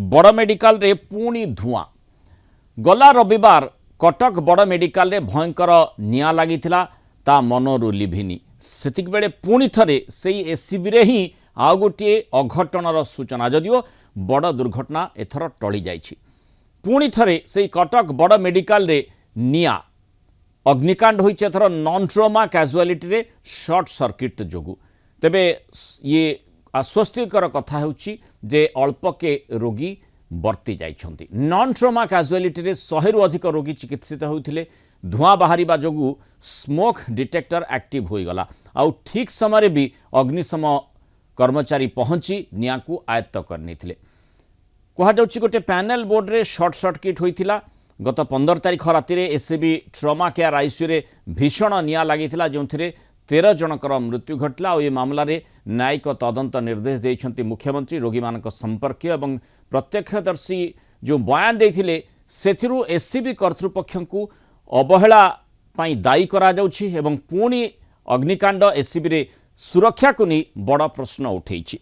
बड़ मेडिकल रे पुणी धुआं गला रविवार कटक बड़ मेडिकल रे भयंकर निआं लागिथिला ता मनरू लिभिनी सेतिक बेले पुणी थरे सेई एसीबी रे ही आउ गोटे अघटनर सूचना जदिओ बड़ दुर्घटना एथर टली जाइछि पुणी थरे सेई कटक बड़ मेडिकल रे निआं अग्निकांड होइछि एथर नॉन ट्रोमा कैजुअलिटी रे शॉर्ट सर्किट जोगु तेबे ये आश्वस्तिकर कथा होउछि जे अल्पके रोगी बर्ती जाइछन्ति नॉन ट्रोमा कैजुअलिटी रे 100 रु अधिक रोगी चिकित्सित होइथिले धुआं बाहरिबा जोगु स्मोक डिटेक्टर एक्टिव होइगला आउ ठीक समय भी अग्निशम कर्मचारी पहुंची निआं को आयत्त करनिथिले कहा जाउछि गोटे पैनल बोर्ड रे शॉर्ट सर्किट होइथिला गत 15 तारिख राति रे एससीबी ट्रॉमा केयर आईसीयू रे भीषण निआं लागिथिला जोंथिरे 13 जनकर मृत्यु घटला और ये मामला रे न्यायिक तदंत निर्देश देइछन्ति मुख्यमंत्री रोगी मानक संपर्क एवं प्रत्यक्षदर्शी जो बयान देइथिले सेथिरु एससीबी कर्तृपक्षଙ୍କୁ अवहेला पाई दायी करा जाउछि एवं पुणी अग्निकांड एससीबी रे सुरक्षा को नहीं बड़ प्रश्न उठेइछि।